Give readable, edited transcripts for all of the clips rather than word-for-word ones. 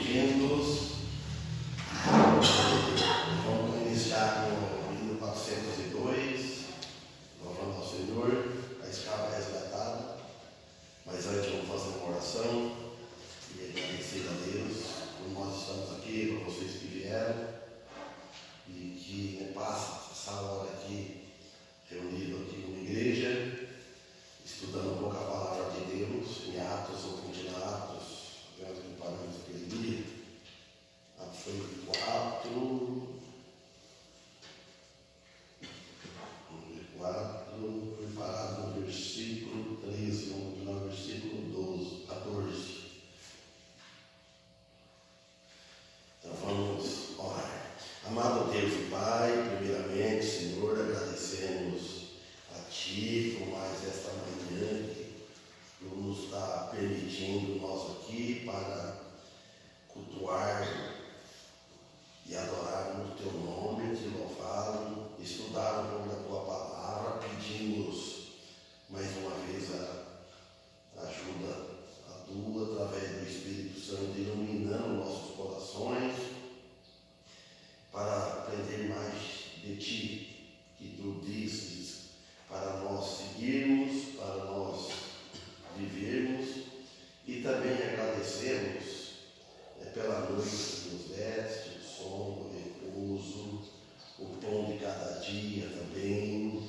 bem-vindos. Vamos iniciar com o hino 402, louvando ao Senhor, a escrava resgatada. Mas antes vamos fazer uma oração e agradecer a Deus por nós estamos aqui, por vocês que vieram, e que passa essa hora aqui, reunido aqui como igreja, estudando um pouco a palavra de Deus, em Atos, ou continuar Atos, vendo que paramos aquele dia. Atos foi 4, foi parado no versículo 13, vamos continuar no versículo 14. Então vamos orar. Amado Deus e Pai, primeiramente, Senhor, agradecemos a Ti por mais esta manhã que Tu nos está permitindo nós aqui para cultuar e adorar no Teu nome, Te louvá-lo, estudar um pouco da Tua palavra. Pedimos mais uma vez a ajuda a Tua, através do Espírito Santo, iluminando nossos corações, para aprender mais de Ti, que Tu dizes para nós seguirmos, para nós vivermos, e também agradecemos pela noite que nos deste, o sono, o repouso, o pão de cada dia também.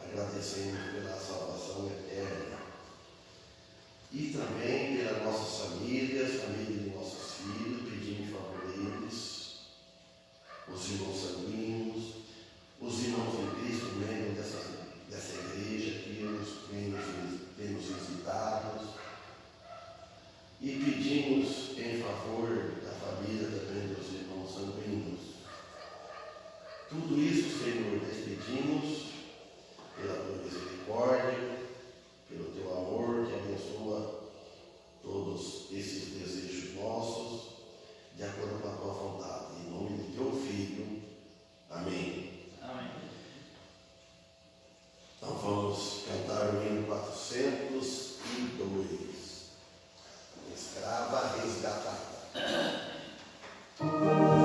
Agradecemos pela salvação eterna e também pelas nossas famílias, família de nossos filhos. Pedimos favor deles, os irmãos sanguíneos, os irmãos em Cristo, membros dessa igreja que temos visitado, e pedimos em favor da família também dos irmãos sanguíneos. Tudo isso, Senhor, nós pedimos pela Tua misericórdia, pelo Teu amor, que abençoa todos esses desejos nossos, de acordo com a Tua vontade. Em nome de Teu Filho. Amém. Amém. Então vamos cantar o hino 402, Escrava Resgatada. Escrava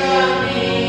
caminho.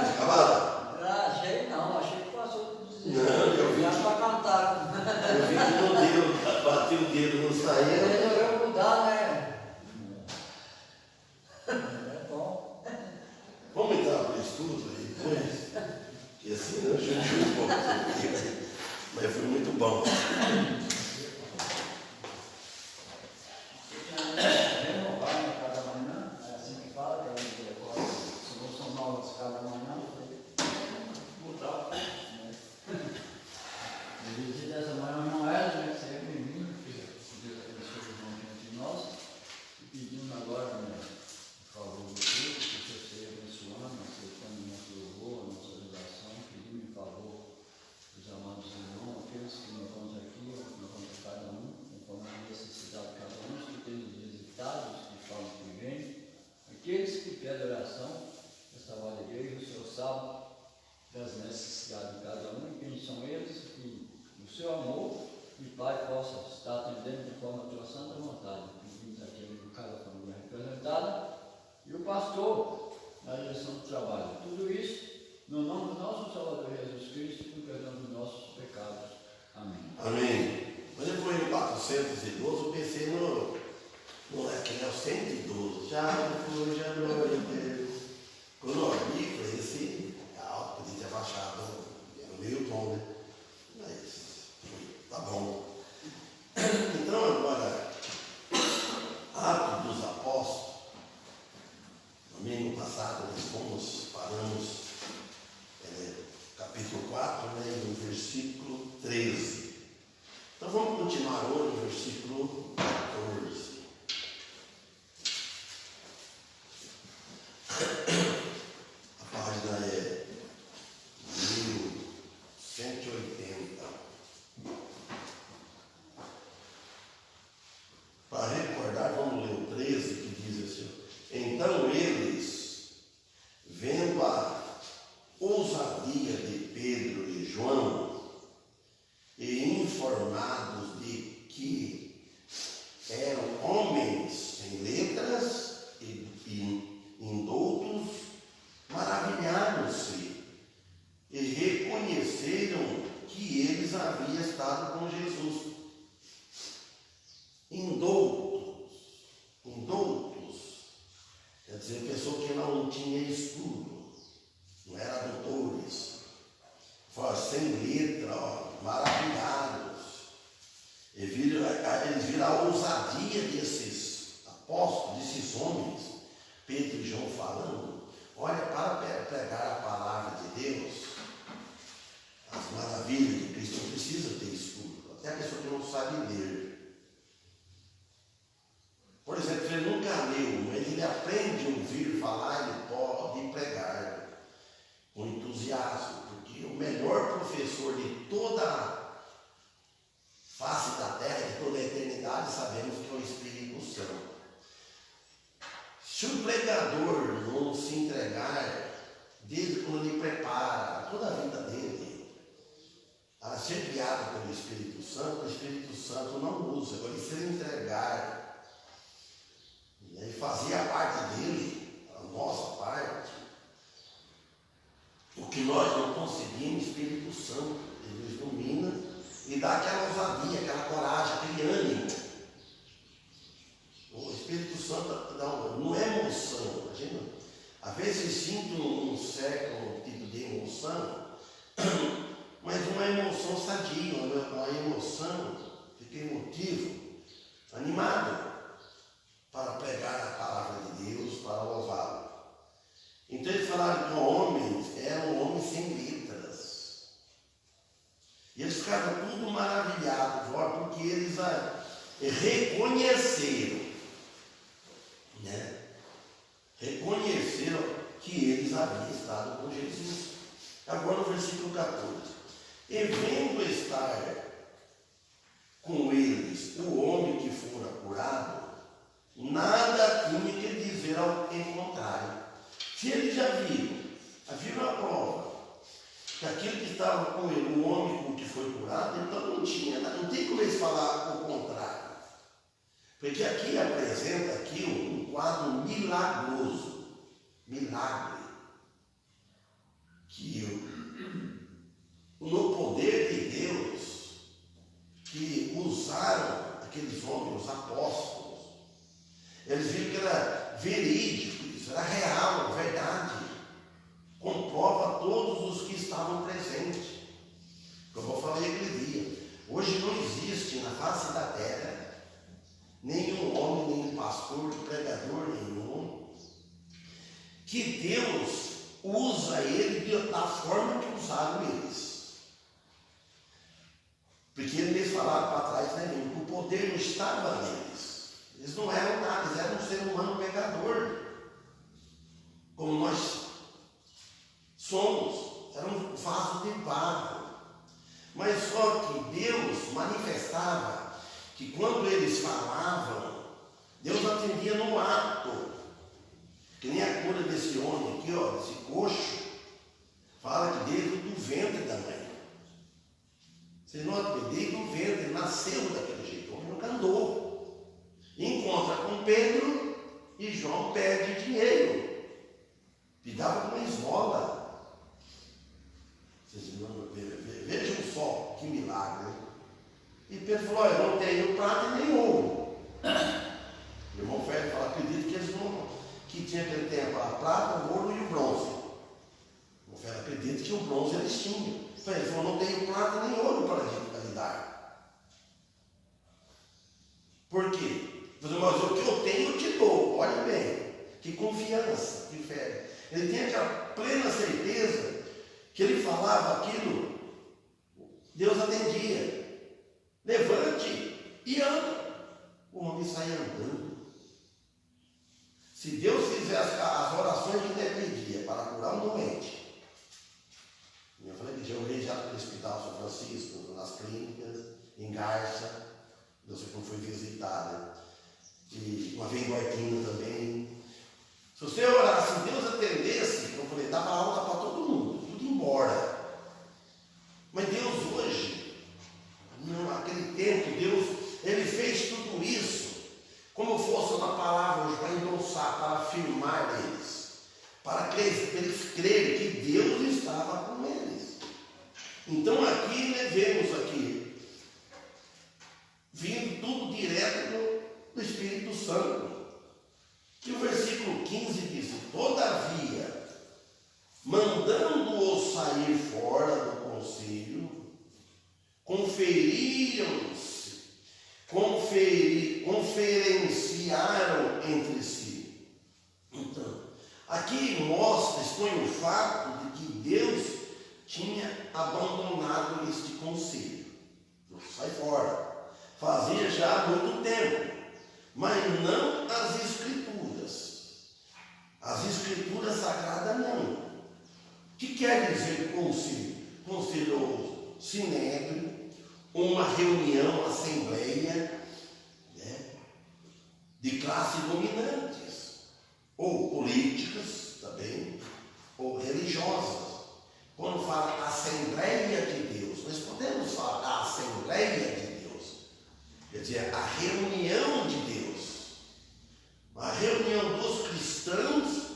tinha acabado? Achei não, achei que passou por dizer. Não, eu vi. Já para cantar. Eu vi que no dedo, bati o dedo, não Ele saía. resolveu mudar, né? É bom. Vamos entrar para o estudo aí depois? E assim eu judio um pouco sobre isso. Mas foi muito bom. Renovar na cada manhã, é assim que fala, que agora são novas cada manhã, mudar. Eu disse dessa manhã não era, né? Seja bem-vindo, que Deus abençoe o irmão diante de nós. E pedindo agora, né, por favor, você, que você seja abençoando, aceitando o nosso louvor, a nossa oração, pedindo em favor dos amados irmãos, aqueles que me encontram aqui, encontram cada um, conforme a necessidade de cada um, os que têm visitado, os que falam que vêm, aqueles que pedem oração, esta hora da igreja, o Senhor sabe das necessidades de cada um, e quem são eles, que o seu amor e Pai possa estar atendendo de forma a tua santa vontade. Pedimos aqui em cada família representada, e o pastor na direção do trabalho. Tudo isso no nome do nosso Salvador Jesus Cristo, com perdão dos nossos pecados. Amém. Amém. Quando eu fui no 412, eu pensei no aquele é o 112. Já foi, já glória a Deus. Quando eu ouvi, falei, esse é alto, podia ter baixado, era meio tom, né? Mas tá bom. Então agora, Atos dos Apóstolos. Domingo passado nós paramos capítulo 4, né, no versículo 13. Então vamos continuar hoje no versículo 14. A página é 1180. Para recordar, vamos ler o 13, que diz assim: então eles, vendo a ousadia de Pedro e João, e informados de que eram homens sem letras e indoutos, maravilharam-se e reconheceram que eles haviam estado com Jesus. Indoutos, quer dizer, pessoa que não tinha estudo, não era doutores, sem letra, maravilhados. Eles viram a ousadia desses apóstolos, desses homens, Pedro e João falando. Olha, para pregar a palavra de Deus, as maravilhas de Cristo, não precisa ter estudo, até a pessoa que não sabe ler. Por exemplo, ele nunca leu, mas ele aprende a ouvir falar e pode pregar com entusiasmo, porque o melhor professor de toda a face da terra, de toda a eternidade, sabemos que é o Espírito Santo. Se o pregador não se entregar, desde quando ele prepara toda a vida dele a ser guiado pelo Espírito Santo, o Espírito Santo não usa. Agora, se ele entregar e fazer a parte dele, a nossa parte, o que nós não conseguimos, o Espírito Santo, ele nos domina e dá aquela ousadia, aquela coragem, aquele ânimo. O Espírito Santo não é emoção, imagina. Às vezes eu sinto um certo tipo de emoção, mas uma emoção sadia, uma emoção, fiquei emotivo, animado para pregar a palavra de Deus, para louvá-lo. Então eles falaram que homens eram homens sem letras. E eles ficaram tudo maravilhados, porque eles reconheceram, né? Reconheceram que eles haviam estado com Jesus. Agora no versículo 14. E vendo estar com eles o homem que fora curado, nada tinha que dizer ao contrário. Se eles já viram a prova, que aquele que estava com ele, o homem que foi curado, então não tem como eles falar o contrário. Porque aqui apresenta aqui um quadro milagroso. Milagre. que no poder de Deus, que usaram aqueles homens, os apóstolos, eles viram que era verídico, isso era real, verdade, comprova todos os que estavam presentes. Como eu falei aquele dia, hoje não existe na face da terra nenhum homem, nem pastor, pregador nenhum, que Deus usa ele da forma que usaram eles. Porque eles falaram para trás, né, que o poder não estava neles. Eles não eram nada, eles eram um ser humano pecador, como nós somos, era um vaso de barro. Mas só que Deus manifestava que quando eles falavam, Deus atendia no ato. Que nem a cura desse homem aqui, ó, desse coxo, fala que desde do ventre da mãe. Vocês notam que desde o ventre ele nasceu daquele jeito, o homem nunca andou. Encontra com Pedro e João pede dinheiro. E dava uma esmola. Vocês vejam só que milagre. E Pedro falou: eu não tenho prata nem ouro. O irmão Félix fala: acredito que eles não, que tinha aquele tempo a prata, o ouro e o bronze. O irmão Félix acredita que o bronze eles tinham. Ele falou: não tenho prata nem ouro para lhe dar. Por quê? Mas o que eu tenho eu te dou. Olha bem, que confiança, que fé. Ele tinha aquela plena certeza que ele falava aquilo, Deus atendia. Levante e anda. O homem saía andando. Se Deus fizesse as orações que ele pedia para curar um doente, eu falei que eu orei já no Hospital São Francisco, nas clínicas, em Garça, eu fui visitada, e uma vez em Guaitinho também. Se você orasse, se Deus atendesse, eu falei, dava aula para todo mundo, tudo embora. Mas Deus hoje, naquele tempo, Deus, Ele fez tudo isso como fosse uma palavra hoje para endossar, para afirmar eles, para que eles crerem que Deus estava com eles. Então aqui vemos aqui, vindo tudo direto do Espírito Santo. Que o versículo 15 diz: todavia, mandando-os sair fora do conselho, conferenciaram entre si. Então, aqui mostra, expõe o fato de que Deus tinha abandonado este conselho. Sai fora. Fazia já há muito tempo, mas não as Escrituras. As Escrituras Sagradas não. O que quer dizer conselho? Conselho ou sinédrio, uma reunião, assembleia, né, de classes dominantes, ou políticas também, ou religiosas. Quando fala Assembleia de Deus, nós podemos falar a Assembleia de Deus, quer dizer, a reunião de Deus, a reunião dos cristãos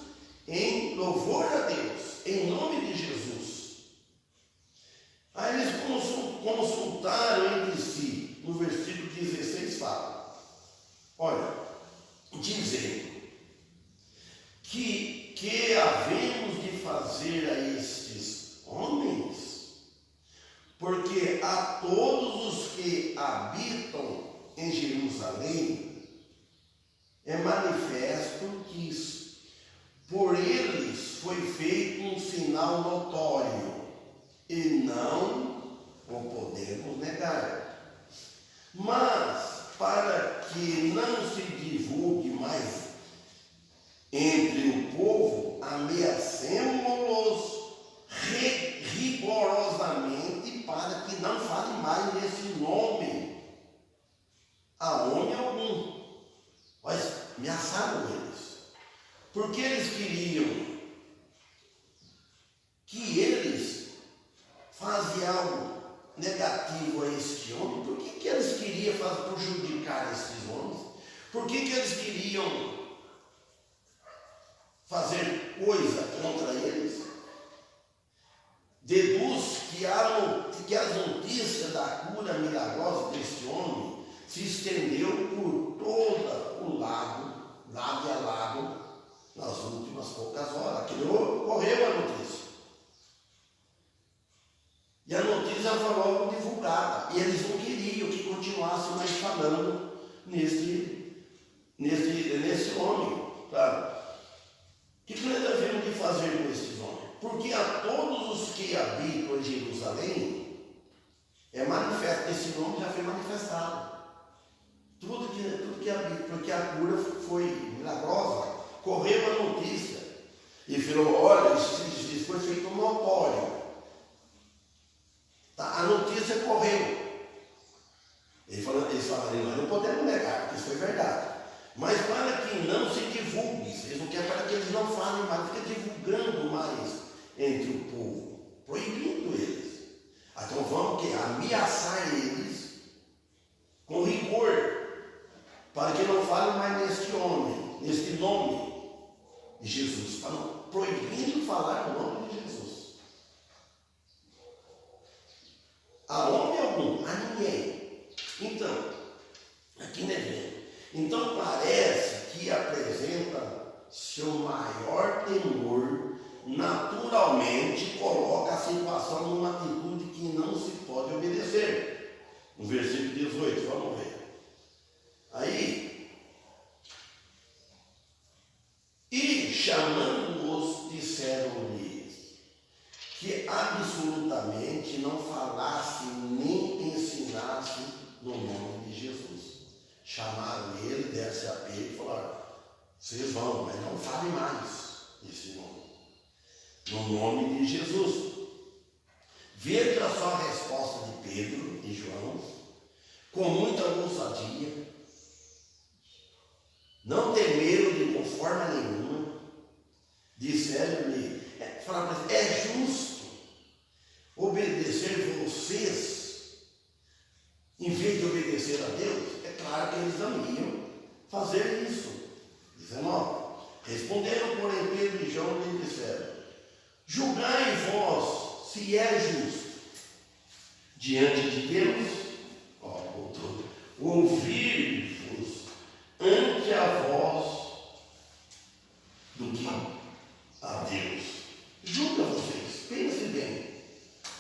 em louvor a Deus, em nome de Jesus. Aí eles consultaram entre si, no versículo 16 fala, olha, dizendo que havemos de fazer a estes homens, porque a todos os que habitam em Jerusalém é manifesto que por eles foi feito um sinal notório, e não o podemos negar. Mas, para que não se divulgue mais entre o povo, ameacemos-los rigorosamente para que não fale mais nesse nome a homem algum. Mas ameaçaram eles, porque eles queriam que eles fazem algo negativo a este homem. Por que eles queriam prejudicar esses homens? Por que eles queriam fazer coisa contra eles? porque as notícias da cura milagrosa desse homem se estendeu por todo o lado a lado, nas últimas poucas horas. Aquilo correu a notícia. E a notícia foi logo divulgada. E eles não queriam que continuasse mais falando nesse homem. Claro. O que nós devemos de fazer com esses homens? Porque a todos os que habitam em Jerusalém, é manifesto, esse nome já foi manifestado. Tudo que habita, porque a cura foi milagrosa, correu a notícia. E falou, olha, isso foi feito notório. Tá? A notícia correu. Eles falaram, nós não podemos negar, porque isso foi verdade. Mas para que não se divulgue, eles não querem, para que eles não falem mais, fica divulgando mais entre o povo, proibindo eles. Então vamos ameaçar eles com rigor, para que não falem mais neste homem, neste nome de Jesus, proibindo falar o nome de Jesus. A homem algum, a ninguém. Então, aqui não é bem. Então parece que apresenta seu maior temor, naturalmente coloca a situação numa atitude que não se pode obedecer. No versículo 18, vamos ver. Aí, e chamando-os, disseram-lhes que absolutamente não falasse nem ensinasse no nome de Jesus. Chamaram ele, deram-se a peito e falaram, vocês vão, mas não falem mais esse nome. No nome de Jesus. Veja só a resposta de Pedro e João, com muita ousadia. Não temeram de forma nenhuma. Disseram-lhe, falaram, é justo obedecer vocês em vez de obedecer a Deus? É claro que eles não iam fazer isso. 19. Responderam, porém, Pedro e João lhe disseram, julgai vós se é justo diante de Deus, ouvir-vos ante a vós do que a Deus. Julga vocês, pensem bem.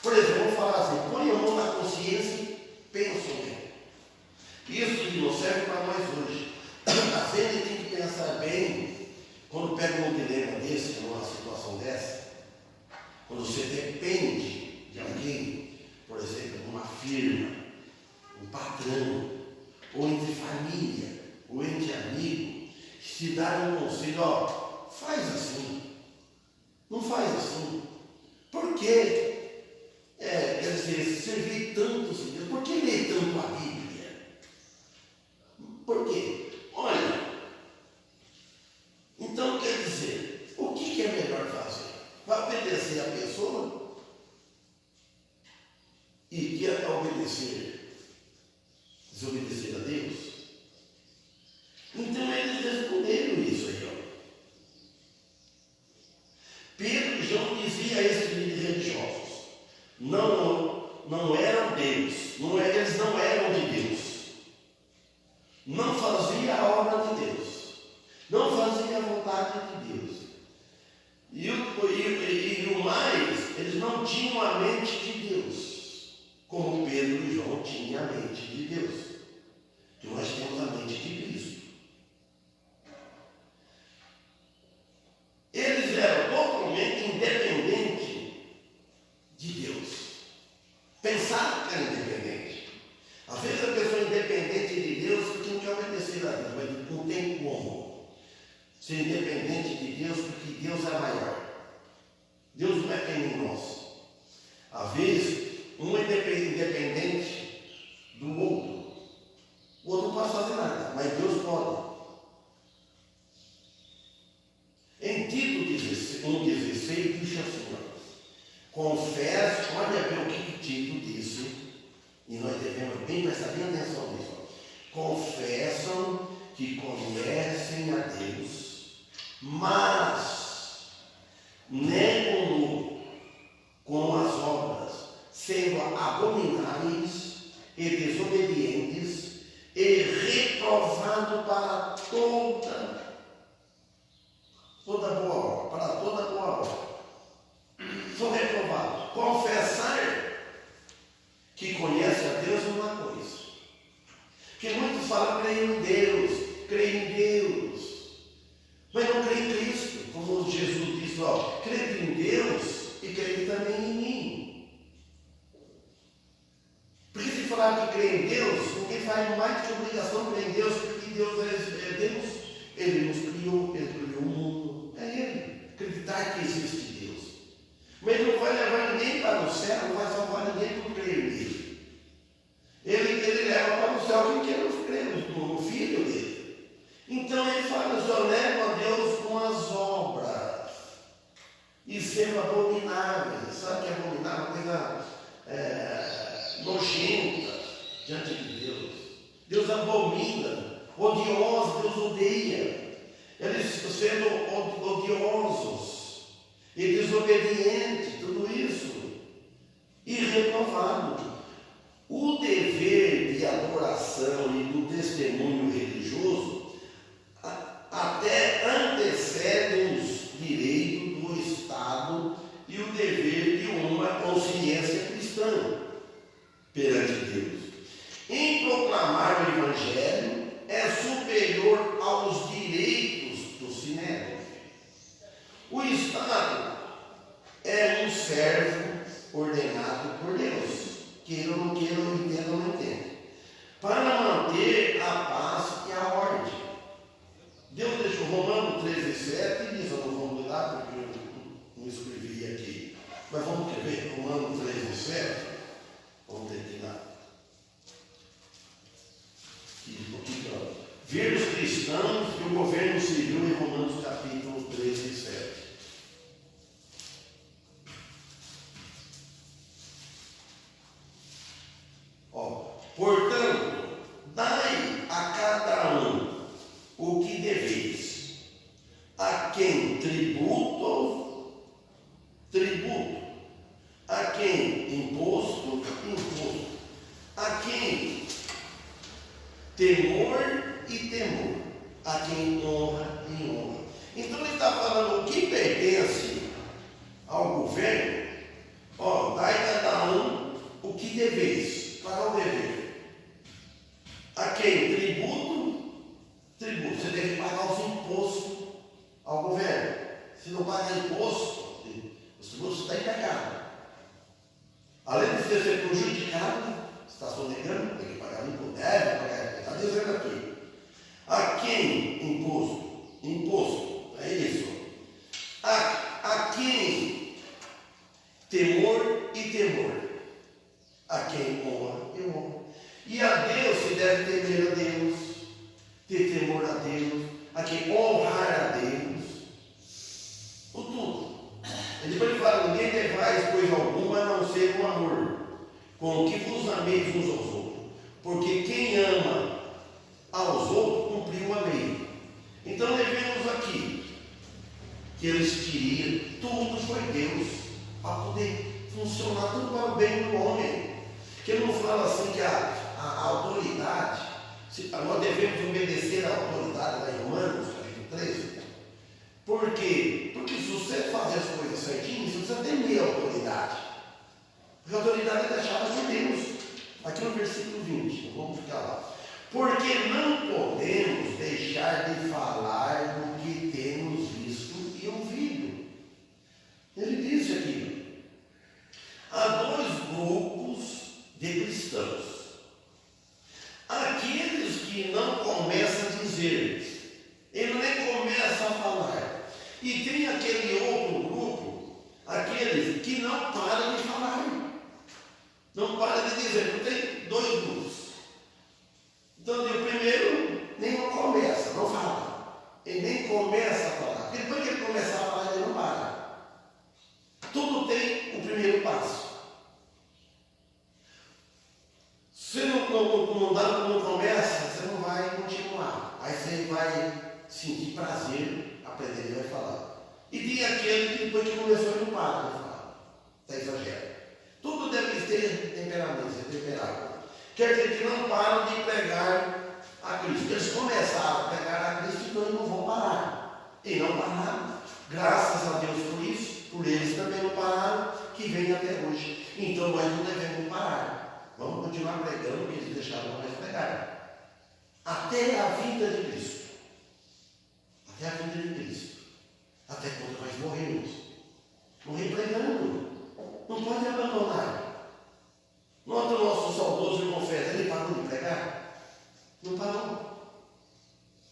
Por exemplo, vamos falar assim, põe a mão na consciência e pensem bem. Isso não serve para nós hoje. Às vezes tem que pensar bem, quando pega um dilema desse, numa situação dessa, quando você depende de alguém, por exemplo, de uma firma, um patrão, ou entre família, ou entre amigos, se dá um conselho, faz assim, não faz assim. Por quê? Quer dizer, servir tanto, Senhor, por que ler tanto a Bíblia? Por quê? Olha, então quer dizer, o que é melhor fazer? Vai obedecer a pessoa e quer desobedecer a Deus? Então eles responderam isso aí, ó. Pedro e João diziam a esses líderes religiosos, não eram Deus, eles não eram de Deus, não faziam a obra de Deus, não faziam a vontade de Deus, e o mais, eles não tinham a mente de Deus, como Pedro e João tinham a mente de Deus, que nós temos a mente de Cristo. Eles eram totalmente independentes de Deus. Pensaram que era independente. Às vezes a pessoa é independente de Deus porque não quer obedecer a Deus, mas não tem como ser independente de Deus porque Deus é maior. Deus não é que nem nós. Às vezes, um é independente do outro. O outro não pode fazer nada, mas Deus pode. Em Tito 1,16 diz assim, confesso, olha bem o que Tito disse, e nós devemos prestar bem atenção nisso. Confessam que conhecem a Deus, mas negam-no com as obras, sendo serão abomináveis e desobedientes e reprovado para toda boa obra, para toda boa obra. São reprovados. Confessar que conhece a Deus é uma coisa. Porque muitos falam creio em Deus, mas não creem em Cristo, como Jesus disse, creio em Deus e creio também em mim. Porque se falar que crê em Deus, ninguém faz mais que obrigação de crer em Deus, porque Deus é Deus. Ele nos criou, Ele criou o mundo. É Ele. Acreditar que existe Deus. Mas Ele não vai levar ninguém para o céu, não vai salvar ninguém por crer nele. Ele leva para o céu quem quer crer no Filho dele. Então Ele fala, só leva a Deus com as obras. E sendo abomináveis. Sabe o que é abominável? Coisa nojenta diante de Deus. Deus abomina, odioso, Deus odeia. Eles sendo odiosos e desobedientes, tudo isso, irreprovável. O dever de adoração e do testemunho religioso até antecede os direitos do Estado e o dever de uma consciência cristã perante Deus. Em proclamar o Evangelho é superior aos direitos do sinédrio. O Estado é um servo ordenado por Deus, queiram ou não queiram, entendam ou não entendam, para manter a paz e a ordem. Deus deixou Romanos 13:7 diz, eu não vou mudar porque eu não escrevi aqui, mas vamos ver Romanos 13:7, vamos terminar. Ver os cristãos e o governo civil em Romanos capítulo 13:7. Portanto, dai a cada um o que deveis, a quem tributo, a quem imposto, a quem temor e temor, a quem honra e honra. Então ele está falando o que pertence ao governo, dai a cada um o que deveis. Qual é o dever? A quem tributo, você deve pagar os impostos ao governo. Se não pagar imposto, você está em pecado. Além de você ser prejudicado, você está sonegando, tem que pagar o imposto. Deve pagar, está dizendo aqui. A quem imposto, é isso. A quem temor e temor, a quem honra e honra. E a Deus se deve temer a Deus, ter temor a Deus, a quem honrar a Deus, o tudo. E depois ele fala, ninguém devais coisa alguma a não ser o amor, com o que vos ameis uns aos outros, porque quem ama aos outros cumpriu a lei. Então devemos aqui que eles queriam, tudo foi Deus, para poder funcionar tudo para o bem do homem. Que ele não fala assim que a autoridade, nós devemos obedecer à autoridade lá em Romanos, capítulo 13. Por quê? Porque se você fazer as coisas certinhas, você precisa temer a autoridade. Porque a autoridade é deixada por Deus. Aqui no versículo 20, vamos ficar lá. Porque não podemos deixar de falar do que temos visto e ouvido. Ele disse aqui, há dois grupos de cristãos. Aqueles que não começam a dizer, ele nem começa a falar. E tem aquele outro grupo, aqueles que não param de falar. Não param de dizer, não tem dois grupos. Então o primeiro nem começa, não fala. Ele nem começa a falar. Porque depois que ele começar a falar, ele não para. Tudo tem o primeiro passo. Se não começa, você não vai continuar. Aí você vai sentir prazer, aprender e vai falar. E tem aquele que depois que começou ele não para de falar. Está exagerado. Tudo deve ter temperário. Quer dizer que não param de pregar a Cristo. Eles começaram a pregar a Cristo, então eles não vão parar. E não pararam. Graças a Deus por isso, por eles também não pararam, que vem até hoje. Então nós não devemos parar. Vamos continuar pregando o que eles deixaram nós pregar. Até a vinda de Cristo. Até a vinda de Cristo. Até quando nós morremos. Morrer pregando. Não pode abandonar. Nota o nosso saudoso irmão Fé, ele parou de pregar? Não parou.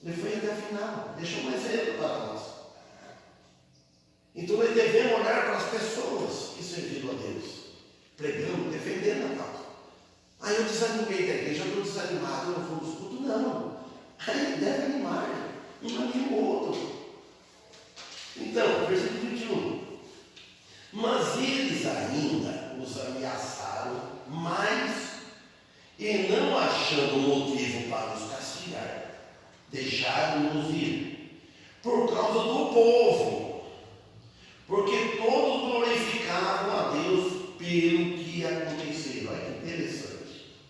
Ele foi até o final. Deixou mais exemplo para nós. Então nós devemos olhar para as pessoas que serviram a Deus. Pregando, defendendo a causa. Aí eu desanimei da igreja, eu estou desanimado, eu não vou nos cultos. Não. Aí deve animar. Um anima o outro. Então, versículo 21. Mas eles ainda os ameaçaram mais e não achando motivo para os castigar, deixaram-nos ir por causa do povo, porque todos glorificavam a Deus pelo que aconteceu. Olha que interessante.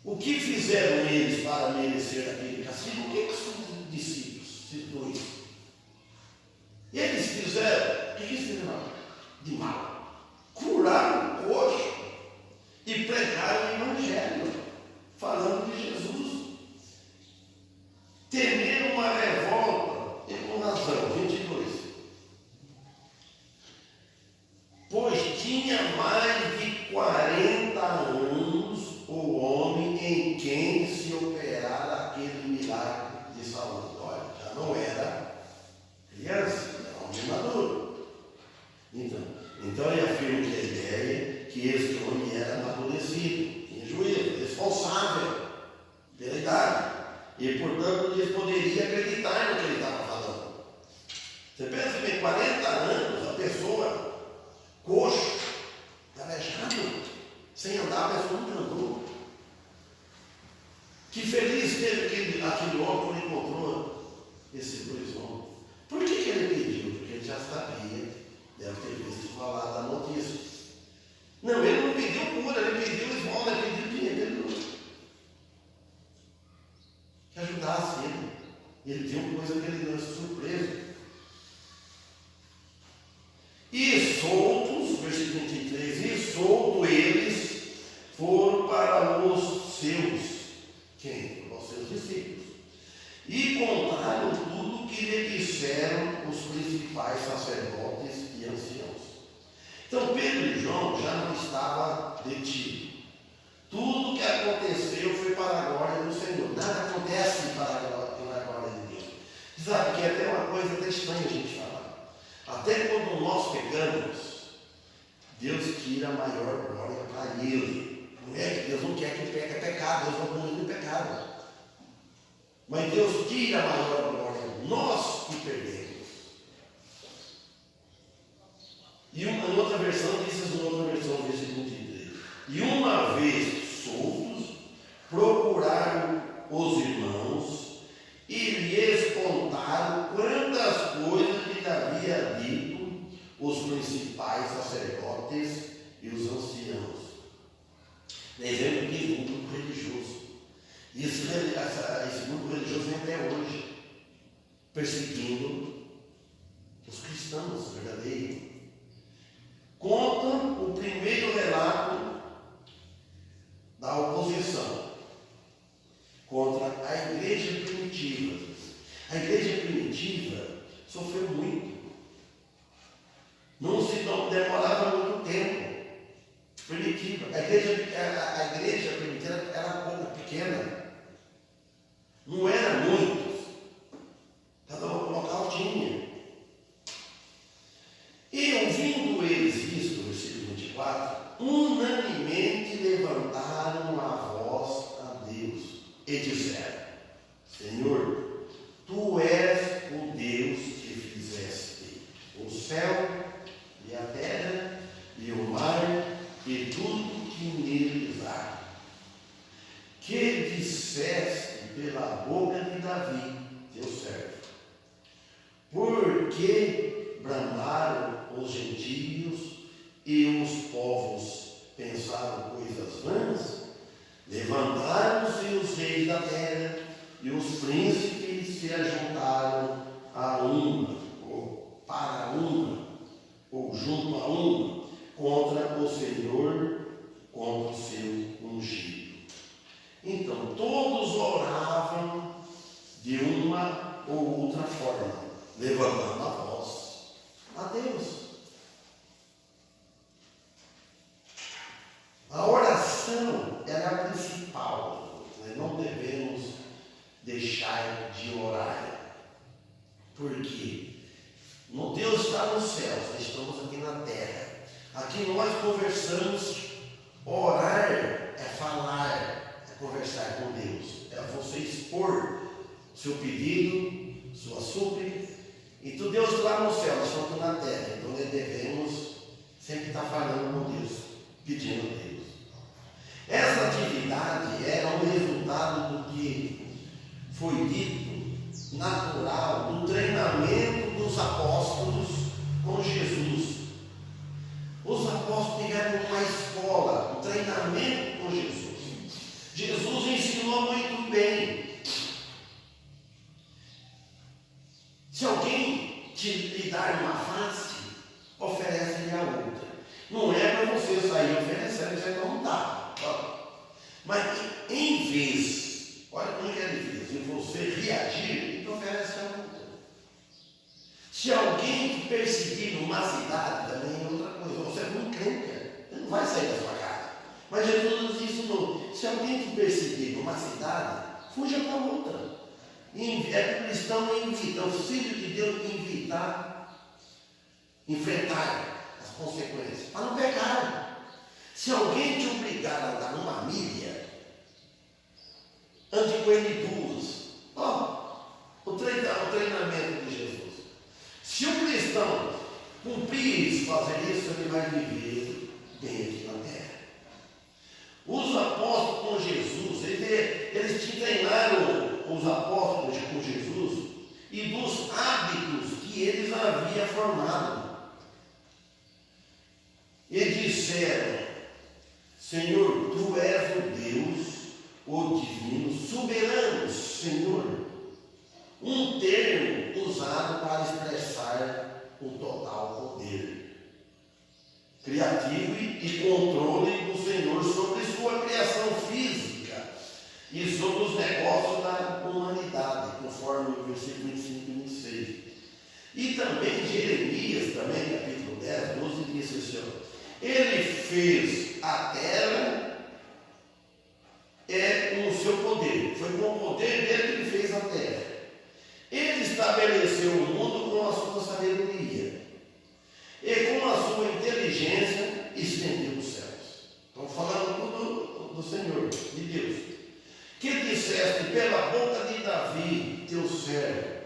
O que fizeram eles para merecer aquele castigo? O que os discípulos citou isso? Eles fizeram, o que eles fizeram de mal? Curaram o coxo e pregaram o Evangelho, falando de Jesus. Temeram uma revolta, e com razão, 22. Pois tinha mais de 40 anos o homem em quem se operara aquele milagre de saúde. Olha, já não era criança. Maduro. Então ele afirma que a ideia que este homem era amadurecido, tinha juízo, responsável pela idade, e portanto ele poderia acreditar no que ele estava falando. Você pensa que em 40 anos a pessoa coxo, calejado, sem andar, a pessoa nunca andou. Que feliz teve aquele homem quando encontrou esses dois homens. Por que ele pediu? Porque ele já sabia, deve ter visto falar da notícia. Não, ele não pediu cura, ele pediu esmola, ele pediu dinheiro. Que ajudasse ele. Ele viu coisa que ele não se surpreso. E soltos, versículo 23, e soltos eles foram para os seus. Quem? Para os seus discípulos. E contaram tudo o que lhe disseram os principais sacerdotes e anciãos. Então Pedro e João já não estavam detidos. Tudo o que aconteceu foi para a glória do Senhor. Nada acontece para a glória de Deus. Sabe que é até uma coisa até estranha a gente falar. Até quando nós pecamos, Deus tira a maior glória para Ele. Não é que Deus não quer que peque, é pecado, Deus não pune o pecado. Mas Deus tira a maior glória, nós que perdemos. E uma outra versão diz assim, outra versão, versículo 23. E uma vez soltos, procuraram os irmãos e lhes contaram quantas coisas lhe havia dito os principais sacerdotes e os anciãos. Dizendo que um grupo religioso. Esse grupo religioso vem até hoje, perseguindo os cristãos verdadeiros. Conta o primeiro relato da oposição contra a igreja primitiva. A igreja primitiva sofreu muito. Não se demorava muito tempo. Primitiva. A igreja primitiva era pouco pequena. Não era muitos. Cada local tinha. E ouvindo eles isto, versículo 24, unanimemente levantaram a voz a Deus e disseram: Senhor, Tu és o Deus que fizeste o céu e a terra e o mar e tudo que neles há, que disseste pela boca de Davi, teu servo, porque bramaram os gentios e os povos 1 a 1, contra o Senhor, contra o seu ungido. Então, todos oravam de uma ou outra forma, levantando a voz a Deus. A oração era a principal. Nós não devemos deixar de orar. Por quê? Deus está nos céus, nós estamos aqui na terra. Aqui nós conversamos. Orar é falar, é conversar com Deus. É você expor seu pedido, sua súplica. Então Deus está no céu, nós estamos aqui na terra. Então nós devemos sempre estar falando com Deus, pedindo a Deus. Essa atividade era um resultado do que foi dito natural do treinamento dos apóstolos com Jesus. Os apóstolos tiveram uma escola, um treinamento com Jesus. Jesus ensinou muito bem. Se alguém lhe dar uma face, oferece-lhe a outra. Não é para você sair oferecendo, você não dá. Mas em vez, olha como é difícil, em você reagir, então oferece a outra. Se alguém te perseguir numa cidade, também é outra coisa. Você é muito crente, você não vai sair da sua casa. Mas Jesus nos ensinou, se alguém te perseguir numa cidade, fuja para outra. É que o cristão invita, é o filho de Deus invitar, enfrentar as consequências, para não pecar. Se alguém te obrigar a andar numa milha, ande com ele duas. O treinamento de Jesus. Se o cristão cumprir isso, fazer isso, ele vai viver bem aqui na terra. Os apóstolos com Jesus, eles treinaram os apóstolos com Jesus e dos hábitos que eles haviam formado. E disseram: Senhor, Tu és o Deus, o divino, soberano, Senhor. Um termo usado para expressar o total poder criativo e controle do Senhor sobre sua criação física e sobre os negócios da humanidade, conforme o versículo 25 e 26. E também Jeremias, também capítulo 10, 12, disse assim: Ele fez a terra com o seu poder. Foi com o poder dele que ele fez a terra. Ele estabeleceu o mundo com a sua sabedoria. E com a sua inteligência estendeu os céus. Estamos falando tudo do Senhor, de Deus. Que disseste pela boca de Davi, teu servo,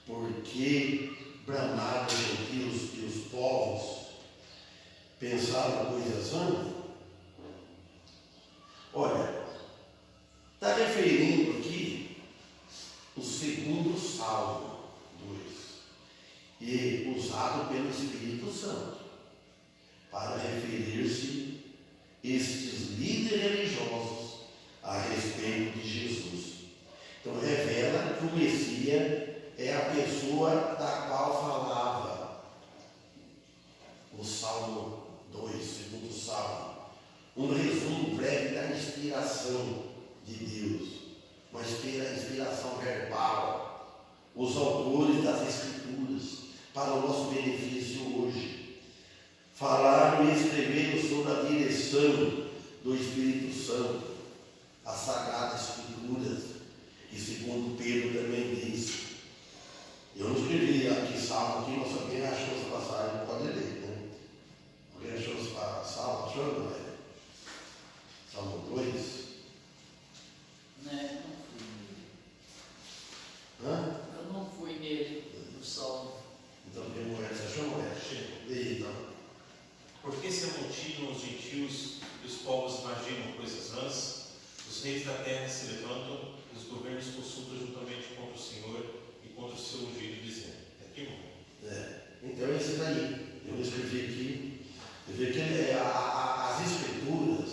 porque bramaram os gentios e os povos pensaram coisas vãs? Olha, está referindo aqui o segundo Salmo 2, e usado pelo Espírito Santo para referir-se estes líderes religiosos a respeito de Jesus. Então revela que o Messias é a pessoa da qual falava o Salmo 2, segundo Salmo. Um resumo breve da inspiração de Deus, uma inspiração verbal. Os autores das Escrituras, para o nosso benefício hoje, falaram e escreveram sob a direção do Espírito Santo, as Sagradas Escrituras, e segundo Pedro também diz. Eu não escrevi aqui Salmo, aqui, mas alguém achou essa passagem, pode ler, né? Alguém achou essa Salmo, achou, não é? Salmo 2. Né? Hã? Eu não fui nele, no Salmo. Então, quem não é? Você achou, não é? E então? Porque se amontinam os gentios e os povos imaginam coisas vãs, os reis da terra se levantam e os governos consultam juntamente contra o Senhor e contra o seu ungido, dizendo: é aqui, irmão. Então é isso daí. Eu escrevi aqui. Eu vi que as Escrituras,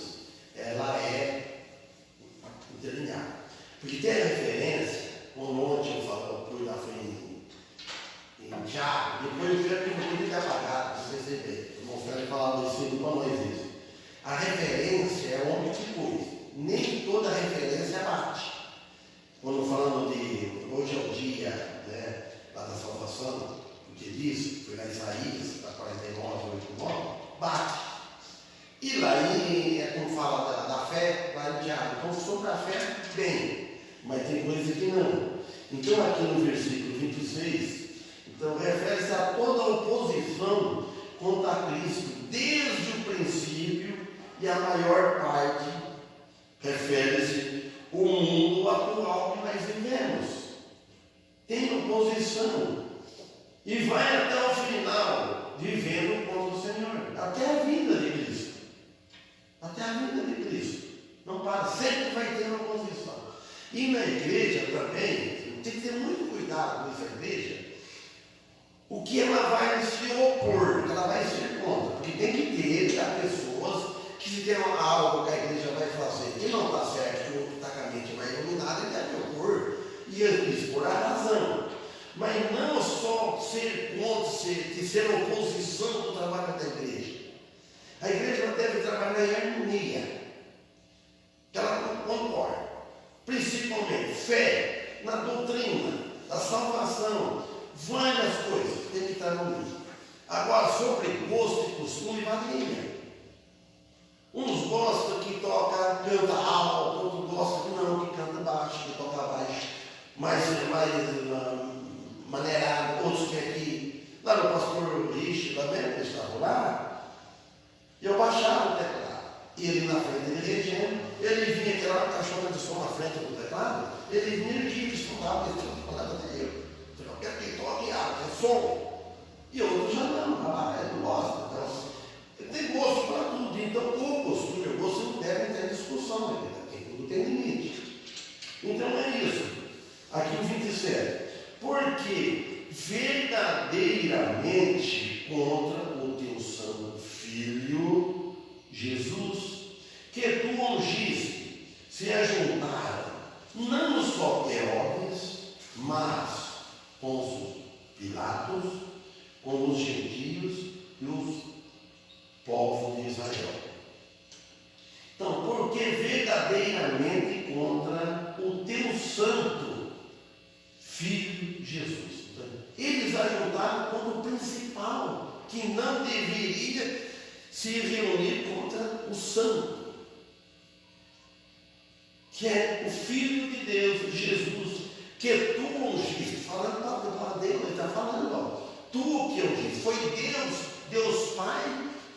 ela é interlineada. Porque tem a referência, como ontem eu falava, foi em Tiago, depois eu vi que o livro é apagado, para você ver. ensinam para nós isso. A referência é homem que coisa. Nem toda referência bate. Quando falando de hoje é o dia, né, lá da salvação, o que diz, foi lá Isaías, para 49, 89, bate. E lá como fala da fé, lá em Tiago. Então sobre a fé, bem, mas tem coisa que não. Então aqui no versículo 26, então refere-se a toda a oposição contra Cristo, desde o princípio, e a maior parte refere-se ao mundo atual que nós vivemos. Tem oposição e vai até o final vivendo contra o Senhor, até a vida de Cristo. Até a vida de Cristo. Não para, sempre vai ter oposição. E na igreja também, tem que ter muito cuidado com essa igreja. O que ela vai se opor, o que ela vai ser contra. Porque tem que ter pessoas que, se tem algo que a igreja vai fazer que não está certo, que o outro está com a mente mais iluminada, ele deve opor e expor a razão. Mas não só ser contra, ser oposição do trabalho da igreja. A igreja deve trabalhar em harmonia. Que ela concorda. Principalmente fé, na doutrina, da salvação, várias coisas tem que estar no meio. Agora, sobre gosto e costume, varia. Uns gostam que canta alto, outros gostam que não, que canta baixo, que toca baixo, mais maneirado, outros que aqui. Lá no pastor Rich, também, que estava lá, eu baixava o teclado. E ele na frente, ele regendo, ele vinha aquela caixona de som na frente do teclado, ele vinha e estudava, ele tinha falado até eu. Eu quero que toque alto, é som. E outros já não, ele gosta. Então, tem gosto para tudo. Então, o costume, o gosto não deve ter discussão, tudo tem limite. Então é isso. Aqui o 27. Porque verdadeiramente contra o teu santo Filho Jesus, que tu ungiste, se ajuntaram, não só Herodes, mas Pôncio Pilatos, com os gentios e os povos de Israel. Então, porque verdadeiramente contra o teu santo Filho Jesus. Então, eles ajuntaram como principal, que não deveria se reunir contra o santo, que é o Filho de Deus, Jesus, que tu ungiste, falando para Deus, ele está falando, ó, tu que ungiste, foi Deus Pai,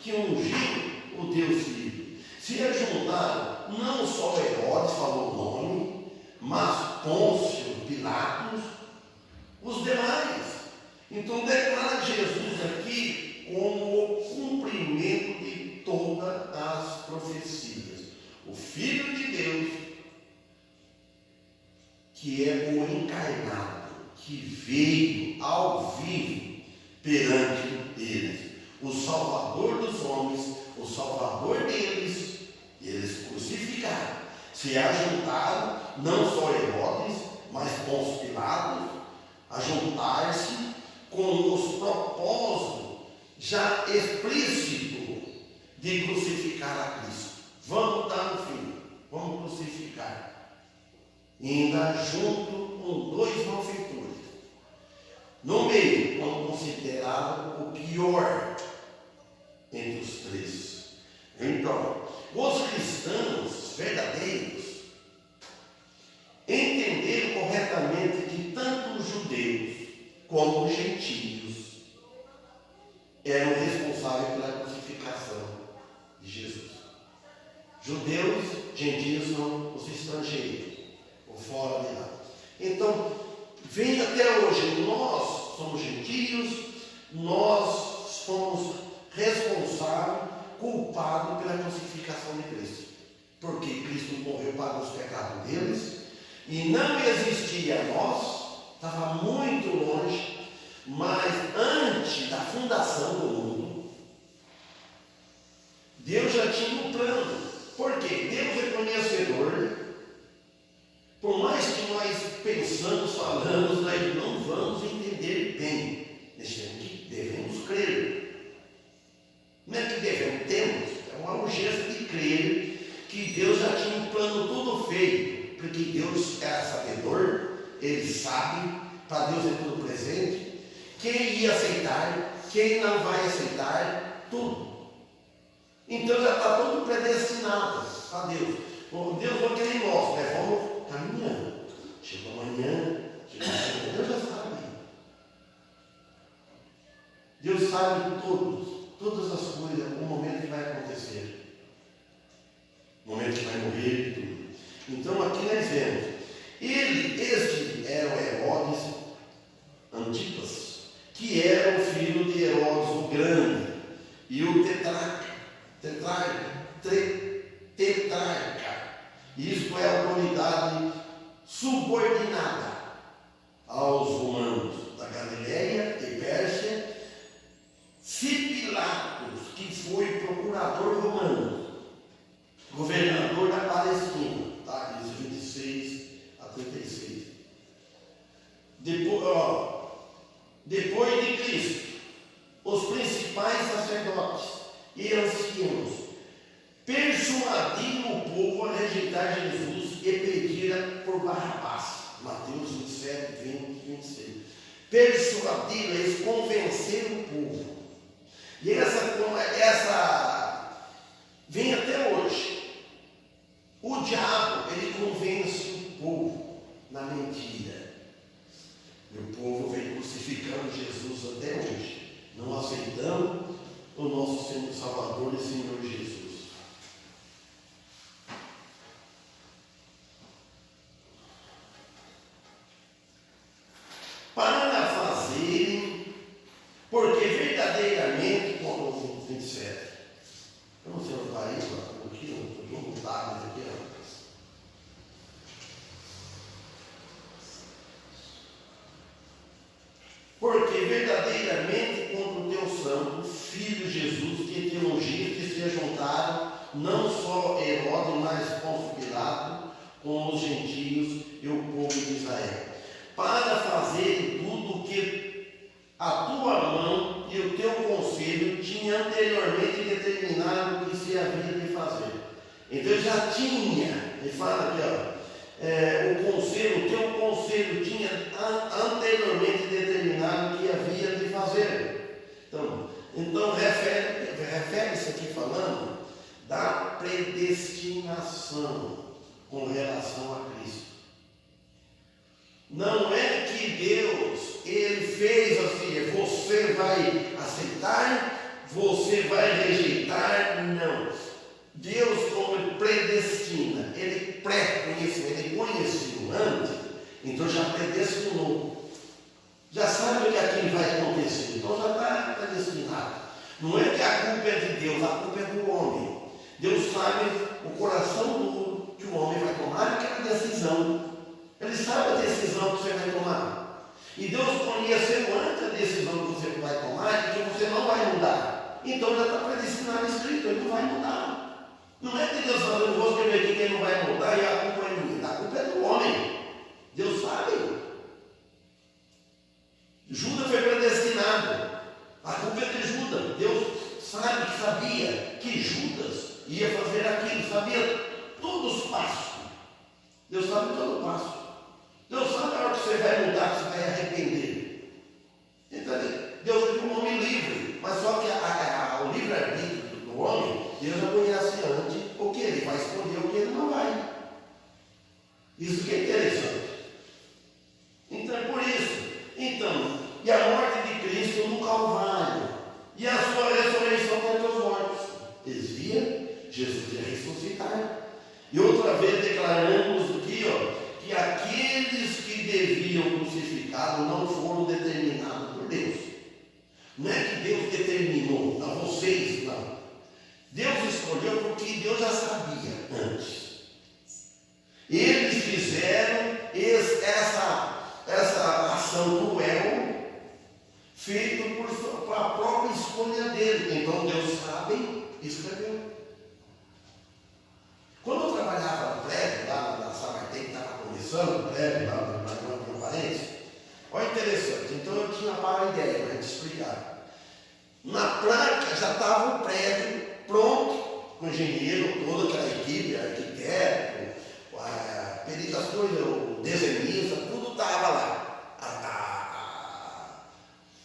que ungiu o Deus Filho. Se ajuntaram, não só Herodes falou o nome, mas Pôncio, Pilatos, os demais. Então declara Jesus aqui como o cumprimento de todas as profecias. O Filho de Deus, que é o encarnado, que veio ao vivo perante eles, o Salvador dos homens, o Salvador deles, eles crucificaram, se ajuntaram, não só Herodes, mas Pôncio Pilatos, a juntar-se com os propósitos já explícito de crucificar a Cristo. Vamos dar no fim, vamos crucificar. E ainda junto com 2 malfeitores. No meio, como considerado o pior entre os 3. Então, os cristãos verdadeiros entenderam corretamente que tanto os judeus como os gentios eram responsáveis pela crucificação de Jesus. Judeus, gentios são os estrangeiros, ou fora de lá. Então, vem até hoje, nós somos gentios, nós somos responsáveis, culpados pela crucificação de Cristo. Porque Cristo morreu para os pecados deles, e não existia nós, estava muito longe, mas antes da fundação do mundo, Deus já tinha um plano. Porque Deus é conhecedor. Por mais que nós pensamos, falamos, nós não vamos entender bem. Devemos crer. Não é que devemos, com a urgência de crer que Deus já tinha um plano tudo feito, porque Deus é sabedor, Ele sabe, para Deus é tudo presente, quem ia aceitar, quem não vai aceitar, tudo. Então já está tudo predestinado a Deus. Deus não quer nós, né? Vamos caminhando. Chega amanhã, Deus já sabe. Deus sabe de todas as coisas, o momento que vai acontecer, o momento que vai morrer, tudo. Então aqui nós vemos, este era o Herodes Antipas, que era o filho de Herodes o Grande, e o tetrarca. Isto é a autoridade subordinada aos romanos da Galileia e Pérsia. Se Pilatos, que foi procurador romano, governador da Palestina, tá? 26 a 36. Depois de Cristo, os principais sacerdotes e anciãos persuadiram o povo a rejeitar Jesus e pediram por Barrabás. Mateus 27, 20 e 26. Persuadiram, eles convenceram o povo. E essa vem até hoje. O diabo, ele convence o povo na mentira. E o povo vem crucificando Jesus até hoje, não aceitando o nosso Senhor Salvador e Senhor Jesus. Para fazerem, porque verdadeiramente, como o 27, eu não sei onde está isso, aqui, eu estou mudado aqui, ó. Porque verdadeiramente contra o teu santo Filho Jesus, que te ungiste e se juntaram, não só Herodes, mas Pôncio Pilato, com os gentios e o povo de Israel, para fazer tudo o que a tua mão e o teu conselho tinham anteriormente determinado o que se havia de fazer. Então já tinha, ele fala aqui, ó, o teu conselho tinha anteriormente determinado o que havia de fazer. Então refere-se aqui falando da predestinação com relação a Cristo. Não é que Deus, Ele fez assim, você vai aceitar, você vai rejeitar, não. Deus, como Ele predestina, Ele pré-conheceu, Ele conheceu antes, então já predestinou. Já sabe o que aquilo vai acontecer, então já está predestinado. Não é que a culpa é de Deus, a culpa é do homem. Deus sabe o coração que o homem vai tomar aquela decisão. Ele sabe a decisão que você vai tomar. E Deus conheceu antes a decisão que você vai tomar e que você não vai mudar. Então já está predestinado escrito, ele não vai mudar. Não é que Deus fala, eu vou escrever aqui que ele não vai mudar e a culpa é minha. A culpa é do homem. Deus sabe. Judas foi predestinado. A culpa é de Judas. Deus sabia que Judas ia fazer aquilo, sabia todos os passos. Deus sabe todo o passo. Deus sabe a hora que você vai mudar, que você vai arrepender. Então, Deus é um homem livre, mas só que o livre-arbítrio do homem, Deus já conhece antes o que ele vai escolher, o que ele não vai. Isso que é interessante. Então é por isso. Então, e a morte de Cristo no Calvário, e a sua ressurreição dentre os mortos. Eles viam, Jesus ia ressuscitar. E outra vez declaramos aqui, que aqueles que deviam crucificá-lo não foram determinados por Deus. Não é que Deus determinou, a vocês não. Deus escolheu porque Deus já sabia antes. Eles fizeram essa ação cruel, feita por a própria escolha dele. Então Deus sabe e escreveu. Quando eu trabalhava no prédio, lá na Samartém, que estava começando o prédio, lá no parente, olha interessante, então eu tinha para a ideia para a gente explicar. Na placa já estava o prédio pronto com o engenheiro, toda aquela equipe, arquiteto, perito, as coisas, o desenhista, tudo estava lá.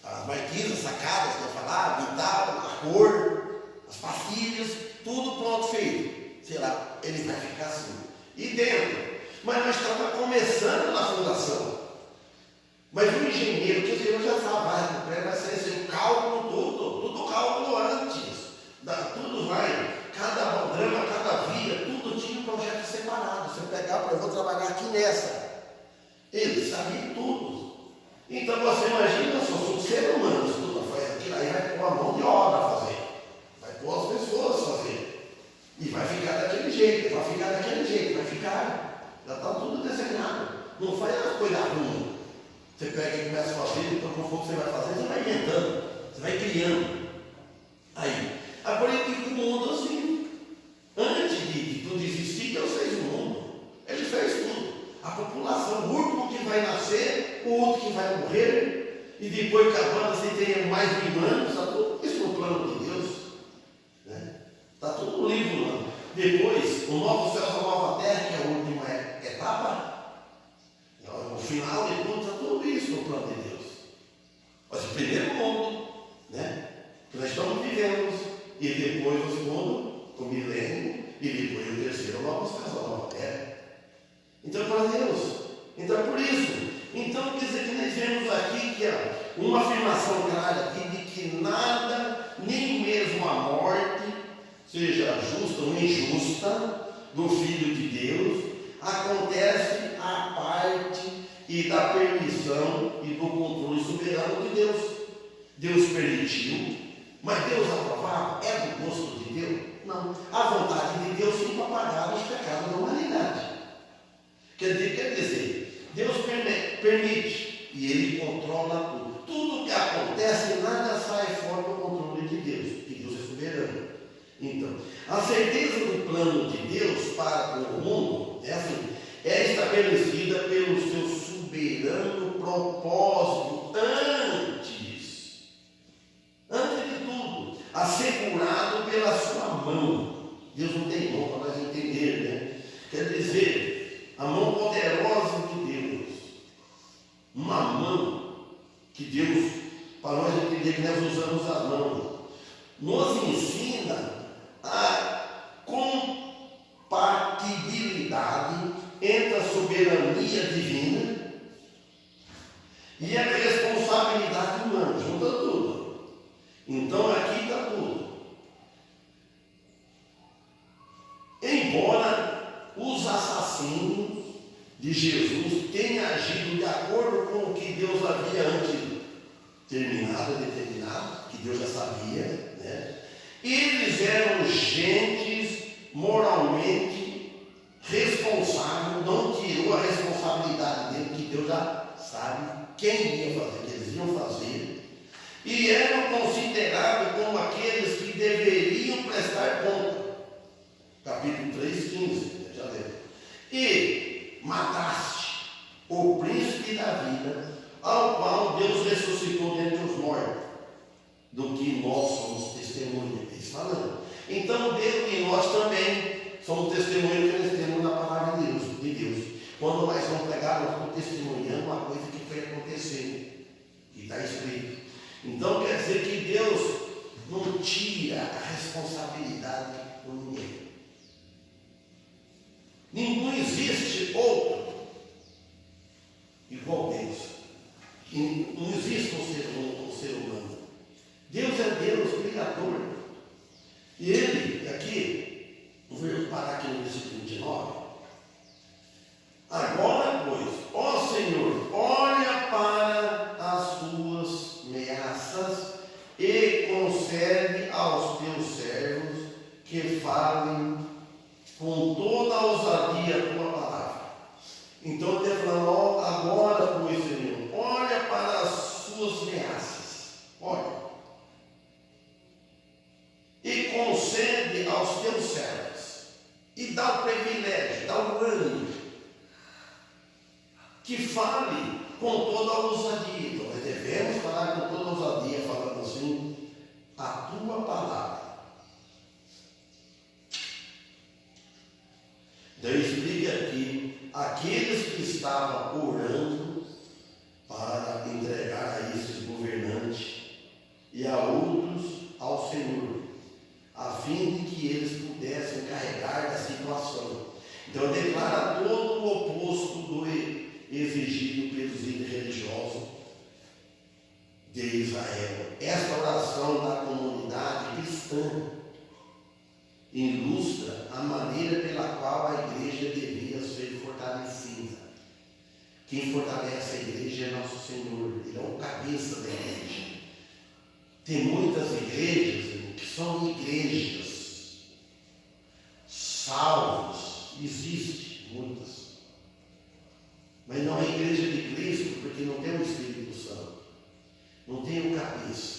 As marquises, sacadas que eu falava, e tal, a cor, as pastilhas, tudo pronto, feito. Sei lá, ele vai ficar assim. E dentro. Mas nós estávamos começando na fundação. Mas o engenheiro, que o senhor já sabe, vai ser esse cálculo, tudo cálculo antes. Tudo vai, cada baldrama, cada via, tudo tinha um projeto separado. Você pegar, eu vou trabalhar aqui nessa. Ele sabia tudo. Então você imagina, eu sou um ser humano, tudo faz aquilo, aí vai pôr a mão de obra a fazer. Vai pôr as pessoas a fazer. E vai ficar daquele jeito, vai ficar. Já está tudo desenhado. Não faz as coisas ruins. Você pega e começa a fazer, então conforme você vai fazendo, você vai inventando, você vai criando. Aí, agora ele fica o mundo assim. Antes de tudo existir, Deus fez o mundo. Ele fez tudo. A população, o último que vai nascer, o outro que vai morrer, e depois acabando se tem mais de 1000 anos, está tudo isso no plano de Deus. Está tudo no livro lá. Depois, o novo céu e a nova terra, que é a última etapa, o final de tudo, está tudo isso no plano de Deus. Mas o primeiro mundo, que nós estamos vivendo, e depois o segundo, o milênio, e depois o terceiro, o novo céu e a nova terra. Então, para Deus. Então, por isso. Então, quer dizer que nós vemos aqui que uma afirmação clara aqui de que nada, nem mesmo a morte, seja justa ou injusta, do Filho de Deus, acontece à parte e da permissão e do controle soberano de Deus. Deus permitiu, mas Deus aprovava? É do gosto de Deus? Não. A vontade de Deus foi para pagar os pecados da humanidade. Quer dizer, Deus permite e Ele controla tudo. Tudo que acontece, nada sai fora do controle de Deus, que Deus é soberano. Então, a certeza do plano de Deus para o mundo é estabelecida pelo seu soberano propósito antes de tudo, assegurado pela sua mão. Deus não tem mão para nós entender, Quer dizer, a mão poderosa de Deus, uma mão que Deus, para nós entender que nós usamos a mão, nos ensina a compatibilidade entre a soberania divina e a responsabilidade humana, junta tudo. Então aqui está tudo. Embora os assassinos de Jesus tenham agido de acordo com o que Deus havia antes determinado, que Deus já sabia, eles eram gentes moralmente responsáveis, não tirou a responsabilidade dele, que Deus já sabe quem ia fazer, que eles iam fazer, e eram considerados como aqueles que deveriam prestar conta. Capítulo 3:15, já leu. E mataste o príncipe da vida, ao qual Deus ressuscitou dentre os mortos, do que nós somos testemunhas. Falando. Então Deus e nós também somos testemunhas que nós temos na palavra de Deus. Quando nós vamos pegar, nós estamos testemunhando uma coisa que foi acontecer, que está escrito. Então quer dizer que Deus não tira a responsabilidade de ninguém. Não existe outro igual a Deus. Não existe um ser humano. Deus é Deus, Criador. E Ele, aqui, vou parar aqui no versículo 29. Agora, pois, ó Senhor, olha para as tuas ameaças e concede aos teus servos que falem com toda a ousadia a tua palavra. Então ele está falando, agora, pois, Senhor, olha para as suas ameaças, olha, e concede aos teus servos, e dá o privilégio, dá o ânimo, que fale com toda a ousadia. Então nós devemos falar com toda a ousadia, falando assim, a tua palavra. Então ele explica aqui, aqueles que estavam orando para entregar a esses governantes e a outros ao Senhor, a fim de que eles pudessem carregar da situação. Então declara todo o oposto do exigido pelos líderes religiosos de Israel. Esta oração da comunidade cristã ilustra a maneira pela qual a igreja devia ser fortalecida. Quem fortalece a igreja é nosso Senhor, Ele é o cabeça da igreja. Tem muitas igrejas que são igrejas salvas, existe muitas, mas não é igreja de Cristo, porque não tem o Espírito Santo, não tem o cabeça.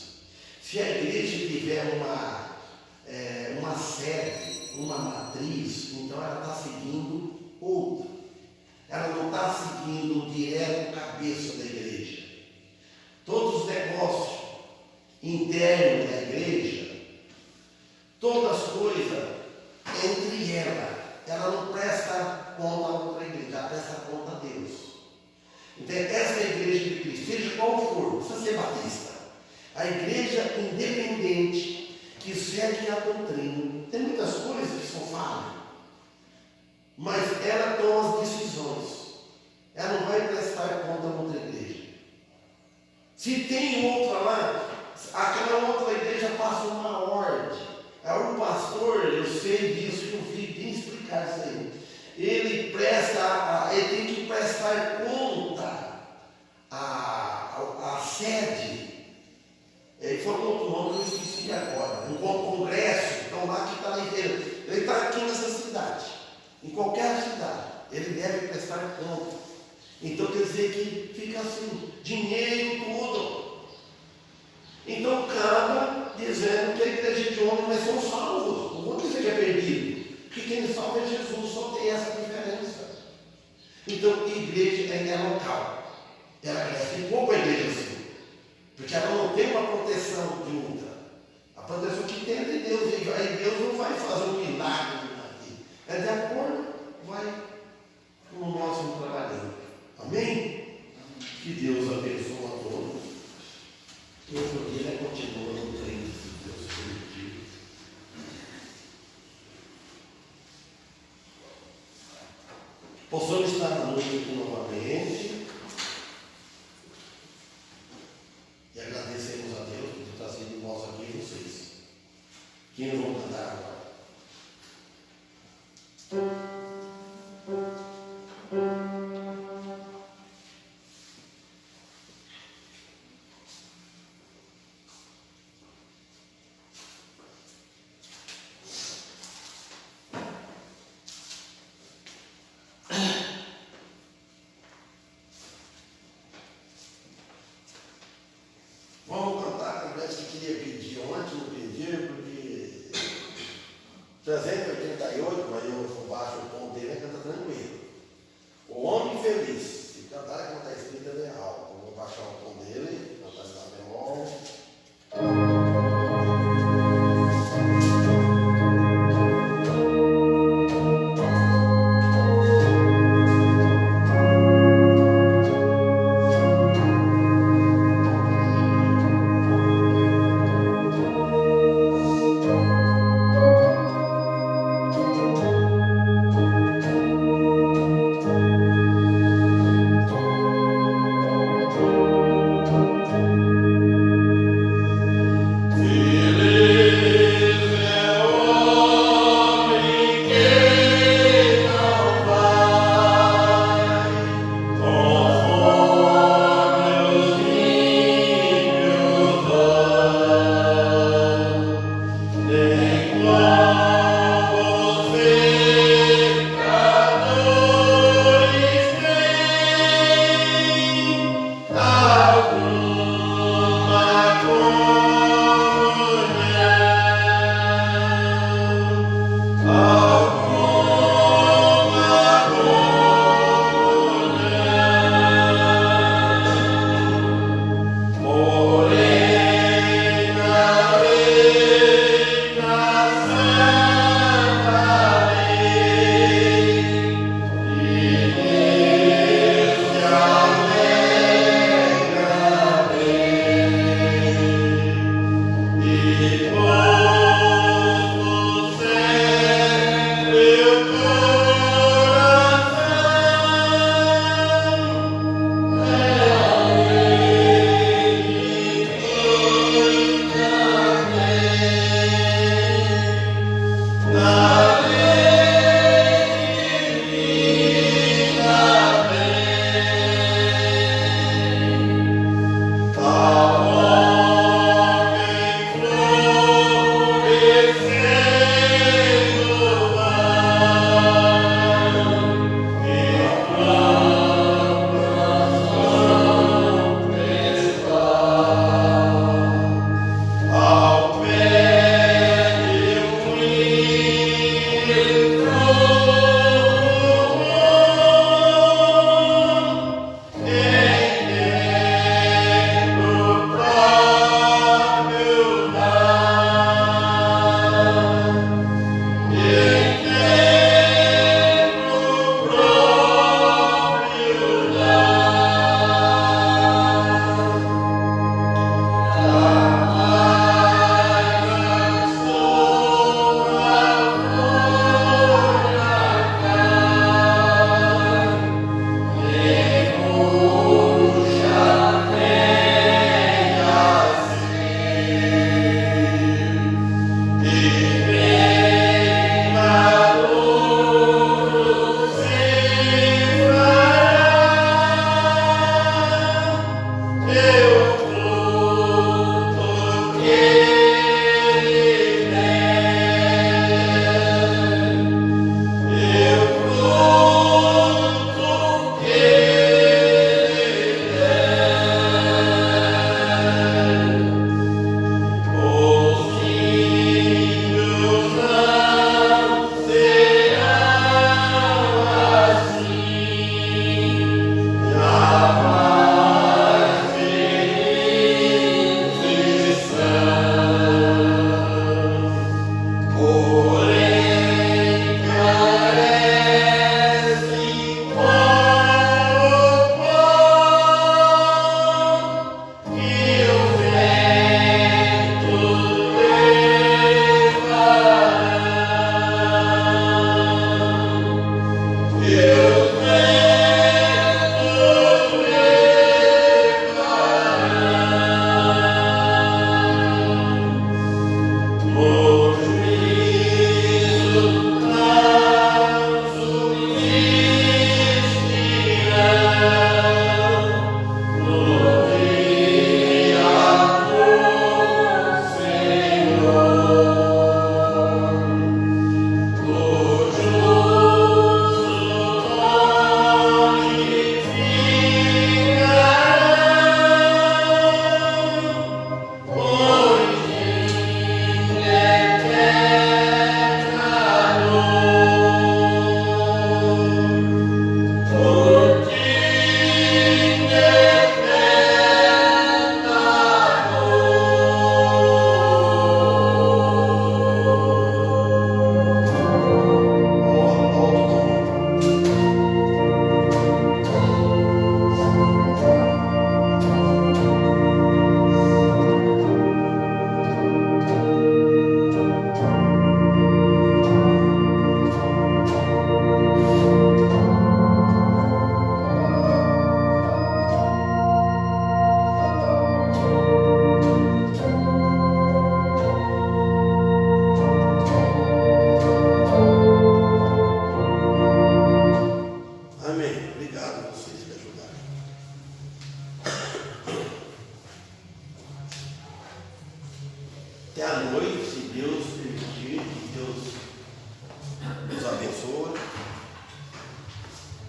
Se a igreja tiver uma sede, uma matriz, então ela está seguindo outra. Ela não está seguindo direto o cabeça da igreja. Todos os negócios internos da igreja, todas as coisas entre ela não presta conta a outra igreja, ela presta conta a Deus. Então essa é a igreja de Cristo, seja qual for, não precisa ser batista. A igreja independente que segue a doutrina. Tem muitas coisas que são falhas, mas ela toma as decisões. Ela não vai prestar conta a outra igreja. Se tem outra lá, aquela outra igreja passa uma ordem. O pastor, eu sei disso, eu vi bem explicar isso aí. Ele tem que prestar conta a sede. Ele falou outro nome, eu esqueci agora. Um congresso, então lá que está inteiro. Ele está aqui nessa cidade, em qualquer cidade, ele deve prestar conta. Então quer dizer que fica assim, dinheiro, tudo. Então acaba dizendo que a igreja de homens mas são salvos. Não vou dizer que é perdido, porque quem salva é Jesus, só tem essa diferença. Então a igreja é local. Ela cresce pouco a igreja assim, porque ela não tem uma proteção junta. A proteção que tem é de Deus. E aí Deus não vai fazer um milagre aqui. É de acordo, vai como nós estamos trabalhando. Amém? Que Deus abençoe a todos. E outro dia continua no treino, se Deus permitir. Possamos estar na noite aqui novamente. E agradecemos a Deus por ter trazido nós aqui e vocês. Quem não vão cantar agora? Vamos cantar a conversa que queria pedir ontem, não pedi, porque 388, mas eu baixo o tom dele, canta tranquilo. O homem feliz, se cantar como está escrito é real. Eu vou baixar o tom dele, cantar na bemol. Morena, reina,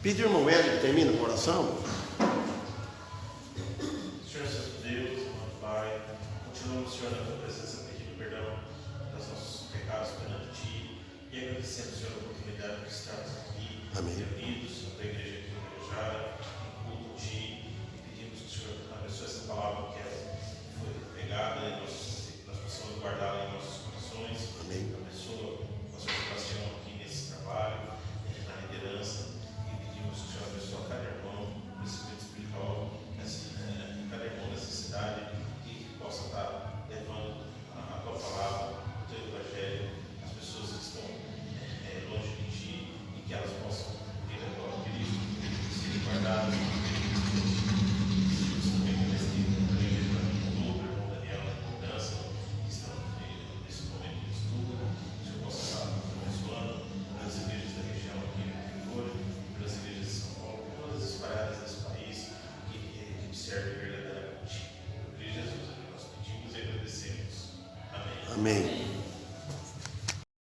Pedir ao irmão Hélio que termina com oração. Senhor Santo Deus, amado Pai, continuamos, Senhor, na tua presença, pedindo perdão dos nossos pecados perante ti e agradecendo, Senhor, a oportunidade de estarmos aqui, Amém. reunidos, na tua igreja aqui em Guarujá,